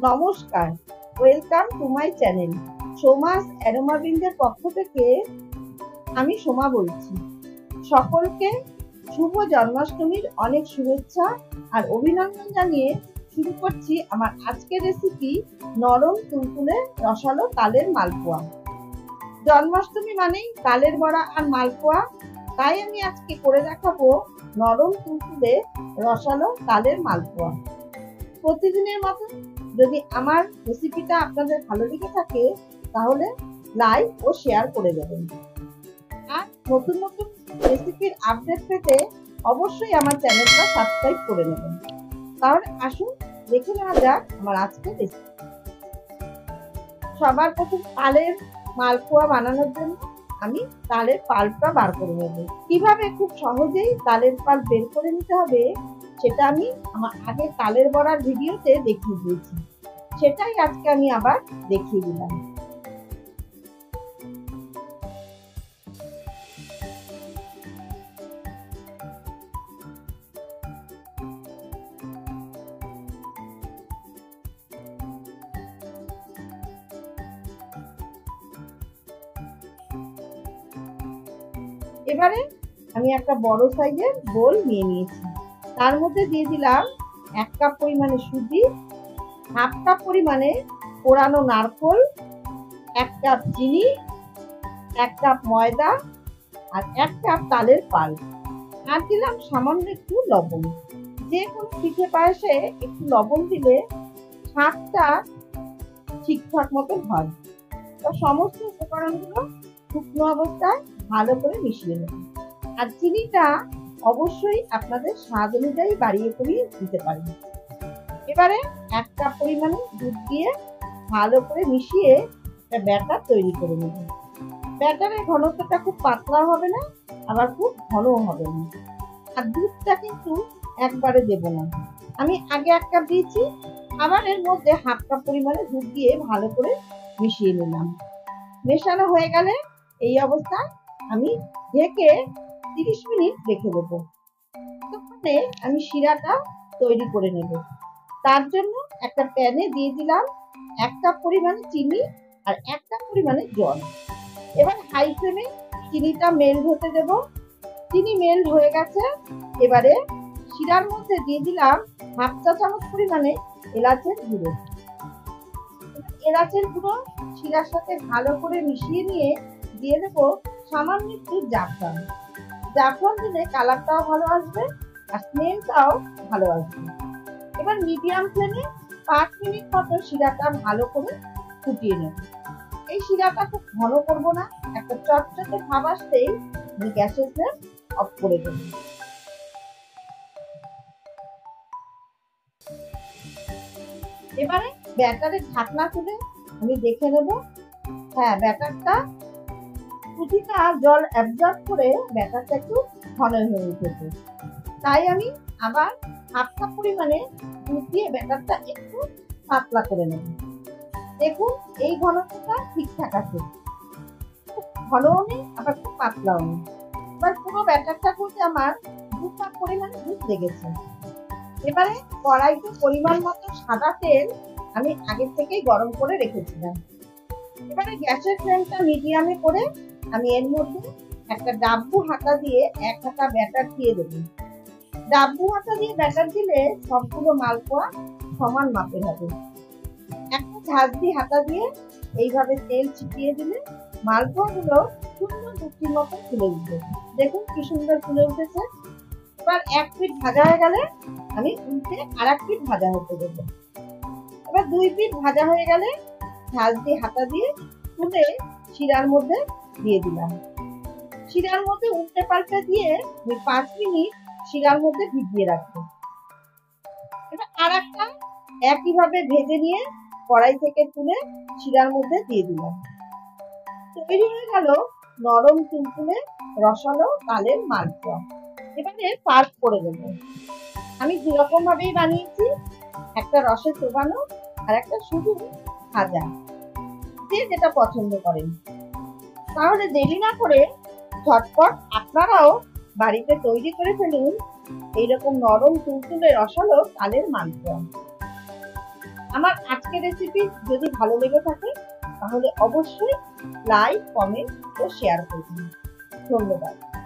নমস্কার, welcome to my channel. সোমাস aroma ব্রিন্ডের পক্ষ থেকে আমি সোমা বলছি। সকলকে শুভ জন্মাষ্টমীর অনেক শুভেচ্ছা আর অভিনন্দন জানিয়ে শুরু করছি আমার আজকের রেসিপি, নরম তুলতুলে রসালো তালের মালপোয়া। জন্মাষ্টমী মানেই তালের বড়া আর মালপোয়া, তাই আমি আজকে করে দেখাবো নরম তুলতুলে রসালো তালের মালপোয়া। প্রতিদিনের মতো যদি আমার রেসিপিটা আপনাদের ভালো লেগে থাকে তাহলে লাইক ও শেয়ার করে দেবেন। আর নতুন নতুন রেসিপির আপডেট পেতে অবশ্যই আমার চ্যানেলটা সাবস্ক্রাইব করে নেবেন। তাহলে আসুন দেখে নেওয়া যাক আমার আজকের রেসিপি। সবার প্রথম তালের মালপোয়া বানানোর জন্য আমি তালের পাল্পটা বার করে নেব। কিভাবে খুব সহজেই তালের পাল্প বের করে নিতে হবে সেটা আমি আমার আগে তালের বড়ার ভিডিওতে দেখিয়ে দিয়েছি, সেটাই আজকে আমি আবার দেখিয়ে দিলাম। এবারে আমি একটা বড় সাইজের বোল নিয়ে নিয়েছি। তার মধ্যে দিয়ে দিলাম 1 কাপ পরিমাণে সুজি, হাফ কাপ পরিমাণে কোরানো নারকেল, 1 কাপ চিনি, 1 কাপ ময়দা আর 1 কাপ তালের পাল্প, আর দিলাম সামান্য একটু লবণ। যে কোনো পিঠে পায়েসে একটু লবণ দিলে স্বাদটা ঠিকঠাক মতো হয়। তো সমস্ত উপকরণগুলো শুকনো অবস্থায় ভালো করে মিশিয়ে নেব। আর চিনিটা অবশ্যই আপনাদের স্বাদ অনুযায়ী বাড়িয়ে করিয়ে দিতে পারেন। এবারে 1 কাপ পরিমাণে দুধ দিয়ে ভালো করে মিশিয়ে একটা ব্যাটার তৈরি করে নেব। ব্যাটারের ঘনত্বটা খুব পাতলা হবে না, আবার খুব ঘনও হবে না। আর দুধটা কিন্তু একবারে দেব না, আমি আগে 1 কাপ দিয়েছি, আবার এর মধ্যে হাফ কাপ পরিমাণে দুধ দিয়ে ভালো করে মিশিয়ে নিলাম। মেশানো হয়ে গেলে এই অবস্থায় আমি ঢেকে 30 মিনিট রেখে দেবো। ততক্ষণে আমি শিরাটা তৈরি করে নেব। তার জন্য একটা প্যানে দিয়ে দিলাম 1 কাপ পরিমাণে চিনি আর 1 কাপ পরিমাণে জল। এবার হাই ফ্লেমে চিনিটা মেল্ট হতে দেব। চিনি মেল্ট হয়ে গেছে, এবারে শিরার মধ্যে দিয়ে দিলাম হাফ চা চামচ পরিমাণে এলাচের গুঁড়ো। এলাচের গুঁড়ো শিরার সাথে ভালো করে মিশিয়ে নিয়ে দিয়ে দেবো সামান্য একটু জাফরান। জাফরান দিলে কালারটাও ভালো আসবে আর স্মেলটাও ভালো আসবে। এবার মিডিয়াম ফ্লেমে 5 মিনিট মতো শিরাটা ভালো করে ফুটিয়ে নেব। এই শিরাটা খুব ঘন করবো না, একটা চটচটে ভাব আসতেই আমি গ্যাসের ফ্লেম অফ করে দেব। এবারে ব্যাটারের ঢাকনা তুলে আমি দেখে নেব, হ্যাঁ ব্যাটারটা সুজিটা জল অ্যাবজর্ব করে ব্যাটারটা একটু ঘন হয়ে উঠেছে। তাই আমি আবার হাফ কাপ পরিমাণে দুধ দিয়ে ব্যাটারটা একটু পাতলা করে নেব। দেখুন এই ঘনত্বটা ঠিকঠাক আছে, খুব ঘনও নেই আবার খুব পাতলাও নেই। এবার পুরো ব্যাটারটা করতে আমার 2 কাপ পরিমাণে দুধ লেগেছে। এবারে কড়াইতে পরিমাণ মতো সাদা তেল আমি আগে থেকেই গরম করে রেখেছিলাম। এবারে গ্যাসের ফ্লেমটা মিডিয়ামে করে আমি এর মধ্যে একটা ডাব্বু হাতা দিয়ে 1 হাতা ব্যাটার দিয়ে দেবো। ডাব্বু হাতা দিয়ে ব্যাটার দিলে সবগুলো মালপোয়া সমান মাপের হবে। একটা ঝাঁঝরি হাতা দিয়ে এইভাবে তেল ছিটিয়ে দিলে মালপোয়াগুলো সুন্দর লুচির মতো ফুলে উঠবে। দেখুন কি সুন্দর ফুলে উঠেছে। এবার 1 পিঠ ভাজা হয়ে গেলে আমি উল্টে আর 1 পিঠ ভাজা হতে দেবো। এবার 2 পিঠ ভাজা হয়ে গেলে ঝাঁঝরি হাতা দিয়ে তুলে শিরার মধ্যে দিয়ে দিলাম। শিরার মধ্যে উল্টে পাল্টে দিয়ে আমি 5 মিনিট শিরার মধ্যে ভিজিয়ে রাখবো। এবার আর একটা একইভাবে ভেজে নিয়ে কড়াই থেকে তুলে শিরার মধ্যে দিয়ে দিলাম। তৈরি হয়ে গেল নরম তুলতুলে রসালো তালের মালপোয়া। এবারে সার্ভ করে দেব। আমি দুরকম ভাবেই বানিয়েছি, একটা রসে চোবানো আর একটা শুধু ভাজা, যে যেটা পছন্দ করেন। তাহলে দেরি না করে ঝটপট আপনারাও বাড়িতে তৈরি করে ফেলুন এইরকম নরম তুলতুলে রসালো তালের মালপোয়া। আমার আজকের রেসিপি যদি ভালো লেগে থাকে তাহলে অবশ্যই লাইক, কমেন্ট ও শেয়ার করবেন। ধন্যবাদ।